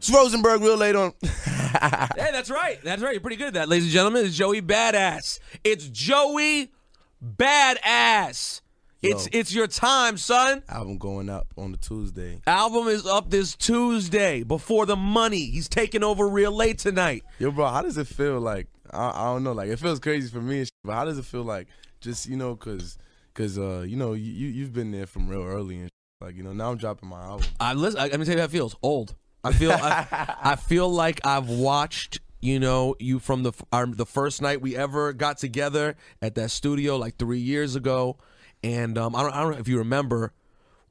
It's Rosenberg real late on. Hey, that's right. That's right. You're pretty good at that, ladies and gentlemen. It's Joey Badass. It's Joey Badass. It's your time, son. Album going up on the Tuesday. Album is up this Tuesday before the money. He's taking over real late tonight. Yo, bro, how does it feel like? I don't know. Like, it feels crazy for me, but how does it feel like? Just, you know, cause you know, you've been there from real early and like, you know, now I'm dropping my album. Let me tell you how it feels. Old. I feel like I've watched, you know, you from the first night we ever got together at that studio like 3 years ago. And I don't know if you remember,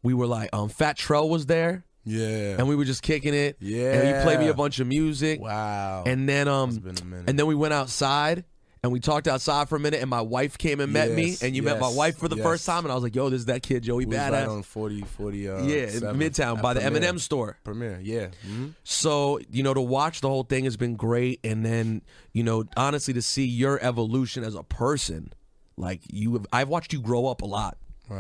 we were like, Fat Trell was there. Yeah. And we were just kicking it. Yeah. And he played me a bunch of music. Wow. And then It's been a minute. and then we went outside and we talked outside for a minute and my wife came and met me and you met my wife for the first time and I was like, yo, this is that kid Joey Badass. Right on 40 yeah, in Midtown by the M&M store. Premiere, yeah. Mm-hmm. So, you know, to watch the whole thing has been great, and then, you know, honestly to see your evolution as a person. Like I've watched you grow up a lot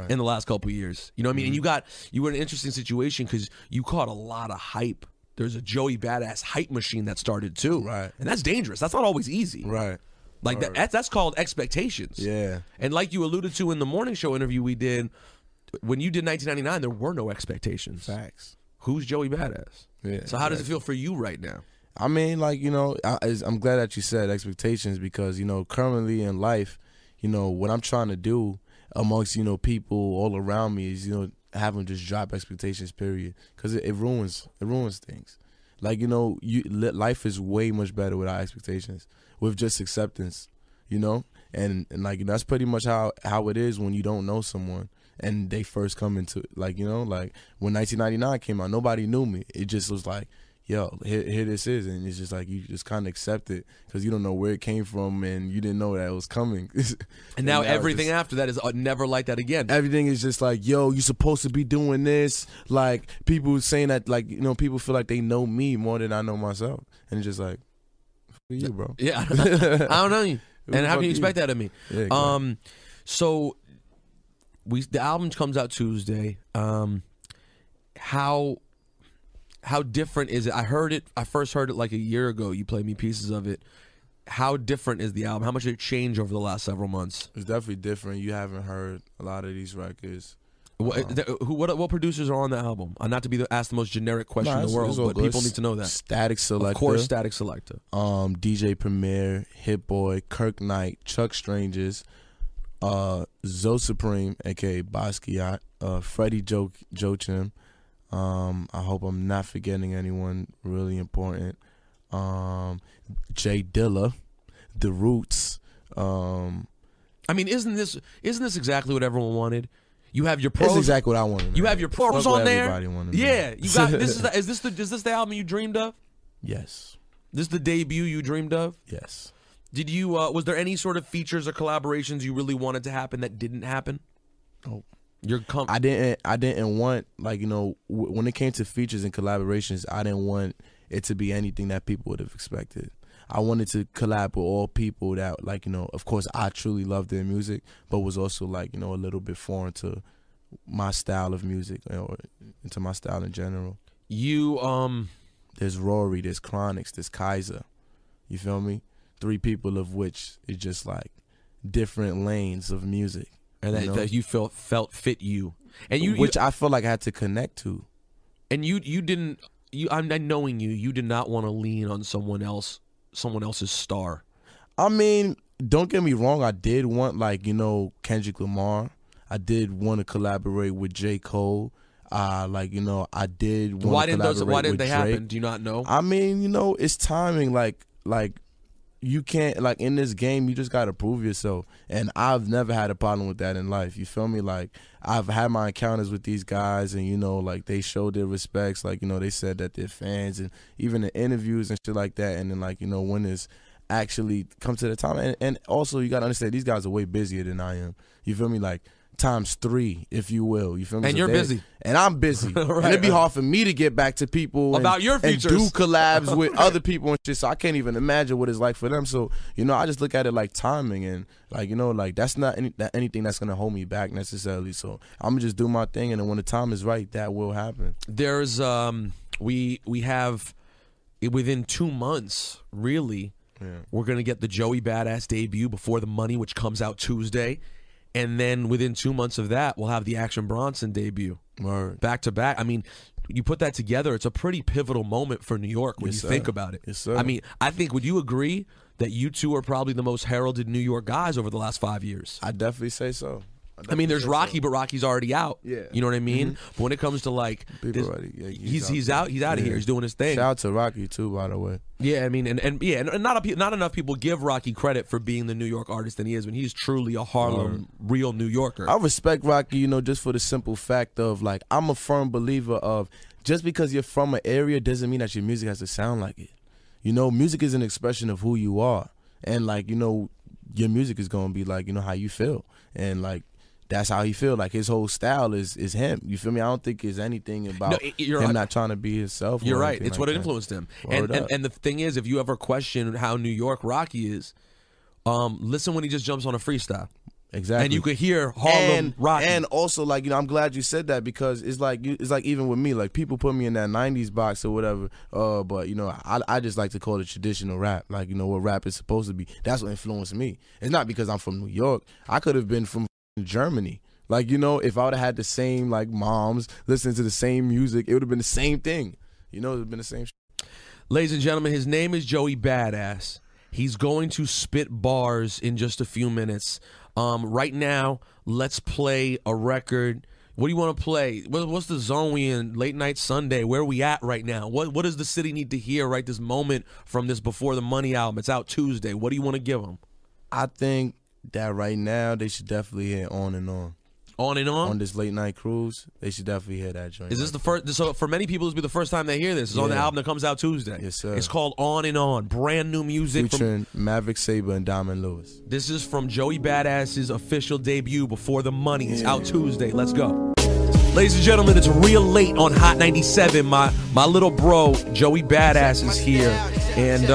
in the last couple of years. You know what I mean? And you were in an interesting situation because you caught a lot of hype. There's a Joey Badass hype machine that started too. Right. And that's dangerous. That's not always easy. Right. Like that's called expectations. Yeah. And like you alluded to in the morning show interview we did, when you did 1999, there were no expectations. Facts. Who's Joey Badass? Yeah. So how does it feel for you right now? I mean, like, you know, I'm glad that you said expectations because, you know, currently in life, you know, what I'm trying to do amongst, you know, people all around me is, you know, have them just drop expectations, period. Because it ruins things. Like, you know, life is way much better without expectations, with just acceptance, you know? And like, that's pretty much how it is when you don't know someone and they first come into, like, you know, like when 1999 came out, nobody knew me. It just was like, yo, here this is, and it's just like you just kind of accept it because you don't know where it came from and you didn't know that it was coming. And now everything after that is never like that again. Everything is just like, yo, you're supposed to be doing this. Like, people saying that, like, you know, people feel like they know me more than I know myself, and it's just like, for you, bro. Yeah, I don't know you, and how can you expect that of me? Yeah, exactly. So the album comes out Tuesday. How different is it? I first heard it like a year ago. You played me pieces of it. How different is the album? How much did it change over the last several months? It's definitely different. You haven't heard a lot of these records. What producers are on the album? Not to ask the most generic question in the world, but people need to know that. Static Selector. Of course, Static Selector. DJ Premier, Hit Boy, Kirk Knight, Chuck Strangers, Zo Supreme, aka Basquiat, Freddie Joachim. I hope I'm not forgetting anyone really important. Jay Dilla, The Roots. I mean, isn't this exactly what everyone wanted? You have your pros. That's exactly what I wanted. You have your pros on there. Yeah, you got this. Is this the album you dreamed of? Yes. This is the debut you dreamed of? Yes. Did you? Was there any sort of features or collaborations you really wanted to happen that didn't happen? Oh. I didn't want, like, you know, when it came to features and collaborations, I didn't want it to be anything that people would have expected. I wanted to collab with all people that, like, you know, of course I truly love their music, but was also, like, you know, a little bit foreign to my style of music or into my style in general. There's Rory, there's Chronix, there's Kaiser. You feel me? 3 people of which is just like different lanes of music. And that you felt fit you, and which I felt like I had to connect to. And you didn't. I'm knowing you. You did not want to lean on someone else's star. I mean, don't get me wrong. I did want, like, you know, Kendrick Lamar. I did want to collaborate with J. Cole. Like, you know, I did want to collaborate with Drake. Why didn't they happen? Do you not know? I mean, you know, it's timing. Like. You can't, like, in this game, you just got to prove yourself. And I've never had a problem with that in life. You feel me? Like, I've had my encounters with these guys and, you know, like, they showed their respects. Like, you know, they said that they're fans and even in interviews and shit like that. And then, like, you know, when it's actually come to the time. And also, you got to understand, these guys are way busier than I am. You feel me? Like, ×3, if you will. You feel me? And you're busy. And I'm busy. Right, and it'd be hard for me to get back to people about your features and do collabs with other people and shit. So I can't even imagine what it's like for them. So, you know, I just look at it like timing and, like, you know, like, that's not anything that's gonna hold me back necessarily. So I'm gonna just do my thing, and then when the time is right, that will happen. There's we have within 2 months, really, we're going to get the Joey Badass debut, Before the Money, which comes out Tuesday. And then within 2 months of that, we'll have the Action Bronson debut. Word. Back to back. I mean, you put that together, it's a pretty pivotal moment for New York when you think about it. Yes, sir. I mean, I think, would you agree that you two are probably the most heralded New York guys over the last 5 years? I definitely say so. I mean, there's Rocky, but Rocky's already out. Yeah. You know what I mean? But when it comes to like, he's out of here. He's doing his thing. Shout out to Rocky too, by the way. Yeah, I mean, and not enough people give Rocky credit for being the New York artist that he is when he's truly a Harlem real New Yorker. I respect Rocky, you know, just for the simple fact of like, I'm a firm believer of just because you're from an area doesn't mean that your music has to sound like it. You know, music is an expression of who you are, and like, you know, your music is gonna be like, you know, how you feel, and like, that's how he feel. Like, his whole style is him. You feel me? I don't think it's anything about him not trying to be himself. You're right. It's like what influenced him. And the thing is, if you ever question how New York Rocky is, listen when he just jumps on a freestyle. Exactly. And you could hear Harlem Rocky. And also, like, you know, I'm glad you said that, because it's like even with me, like, people put me in that 90s box or whatever, but, you know, I just like to call it traditional rap. Like, you know, what rap is supposed to be. That's what influenced me. It's not because I'm from New York. I could have been from Germany. Like, you know, if I would have had the same, like, moms listening to the same music, it would have been the same thing. You know, it would have been the same shit. Ladies and gentlemen, his name is Joey Badass. He's going to spit bars in just a few minutes. Right now, let's play a record. What do you want to play? What's the zone we in? Late night Sunday. Where are we at right now? What does the city need to hear right this moment from this Before the Money album? It's out Tuesday. What do you want to give them? I think that right now they should definitely hear On and On. On and On? On this late night cruise, they should definitely hear that joint. Is this the first? So for many people, this will be the first time they hear this. It's on the album that comes out Tuesday. Yes, sir. It's called On and On. Brand new music. Featuring Maverick Sabre and Diamond Lewis. This is from Joey Badass's official debut, Before the Money. It's out Tuesday. Let's go. Ladies and gentlemen, it's real late on Hot 97. My little bro, Joey Badass, is here. And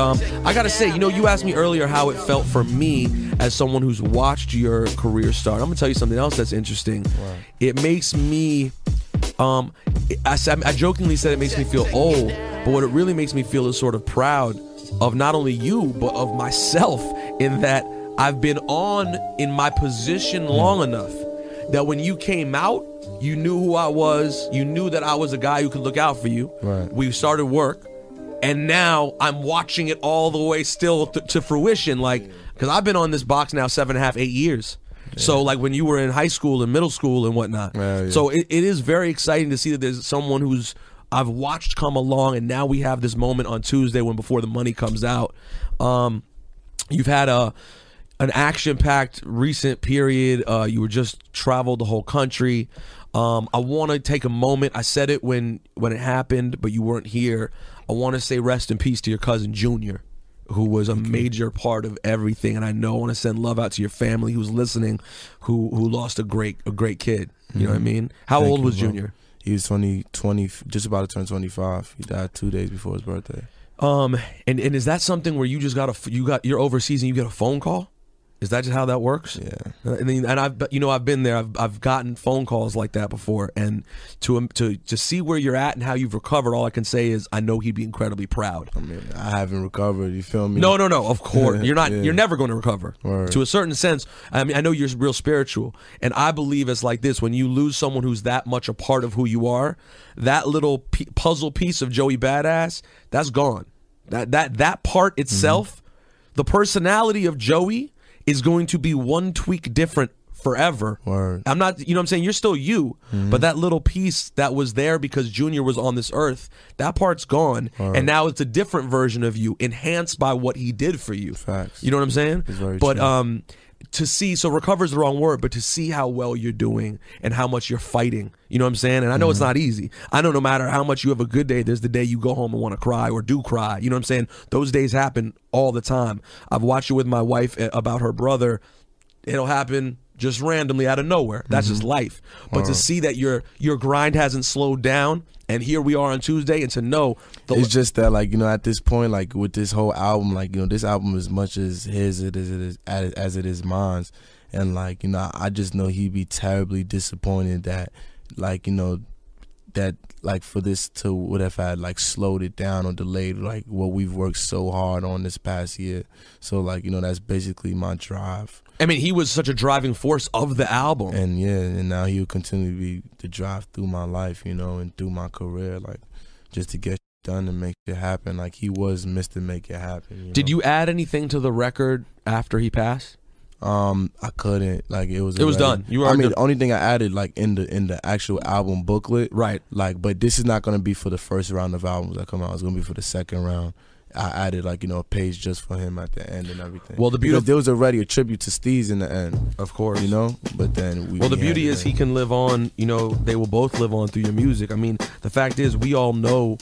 I got to say, you know, you asked me earlier how it felt for me as someone who's watched your career start. I'm going to tell you something else that's interesting. Wow. It makes me, I jokingly said it makes me feel old, but what it really makes me feel is sort of proud of not only you, but of myself, in that I've been on in my position long enough that when you came out, you knew who I was. You knew that I was a guy who could look out for you. Right. We started work. And now I'm watching it all the way still to fruition. Like, because I've been on this box now 7.5, 8 years. Yeah. So like when you were in high school and middle school and whatnot. Yeah. So it is very exciting to see that there's someone who's I've watched come along, and now we have this moment on Tuesday when Before the Money comes out. You've had an action-packed recent period. You were just traveled the whole country. I want to take a moment. I said it when it happened, but you weren't here. I want to say rest in peace to your cousin Junior, who was a major part of everything. And I know I want to send love out to your family who's listening, who lost a great kid. You know what I mean? How old was Junior? He was 20, just about to turn 25. He died 2 days before his birthday. And is that something where you just you're overseas and you get a phone call? Is that just how that works? Yeah. And I've been there. I've gotten phone calls like that before, and to see where you're at and how you've recovered, all I can say is I know he'd be incredibly proud. I mean, I haven't recovered. You feel me? No. Of course, you're not. Yeah. You're never going to recover. Word. To a certain sense. I mean, I know you're real spiritual, and I believe it's like this: when you lose someone who's that much a part of who you are, that little puzzle piece of Joey Badass, that's gone. That part itself, the personality of Joey is going to be one tweak different forever. Word. I'm not, you know what I'm saying? You're still you, but that little piece that was there because Junior was on this earth, that part's gone. Word. And now it's a different version of you, enhanced by what he did for you. Facts. You know what I'm saying? It's very but true. To see, so recover is the wrong word, but to see how well you're doing and how much you're fighting, you know what I'm saying? And I know it's not easy. I know no matter how much you have a good day, there's the day you go home and want to cry or do cry. You know what I'm saying? Those days happen all the time. I've watched it with my wife about her brother. It'll happen just randomly out of nowhere. That's just life. But to see that your grind hasn't slowed down, and here we are on Tuesday, and to know it's just that, like, you know, at this point, like with this whole album, like, you know, this album as much as his as it is mine's, and like, you know, I just know he'd be terribly disappointed that, like, you know, that like for this to would have had like slowed it down or delayed like what we've worked so hard on this past year. So like, you know, that's basically my drive. I mean, he was such a driving force of the album. And yeah, and now he'll continue to be the drive through my life, you know, and through my career, like just to get done and make it happen. Like he was Mr. Make It Happen. Did you add anything to the record after he passed? I couldn't. Like it was done. I mean, the only thing I added like in the actual album booklet, right? Like, but this is not gonna be for the first round of albums that come out. It's gonna be for the second round. I added like, you know, a page just for him at the end and everything. Well, because there was already a tribute to Steez in the end, of course, you know. But then the beauty is he can live on. You know, they will both live on through your music. I mean, the fact is, we all know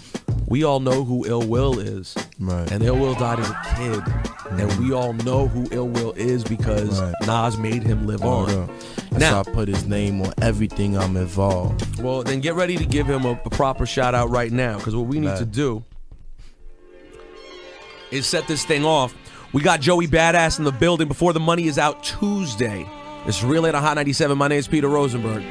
who Ill Will is, right? And Ill Will died as a kid, and we all know who Ill Will is because Nas made him live on. Now, so I put his name on everything I'm involved. Well, then get ready to give him a proper shout out right now, because what we need to do is set this thing off. We got Joey Badass in the building before the money is out Tuesday. It's really at a Hot 97. My name is Peter Rosenberg.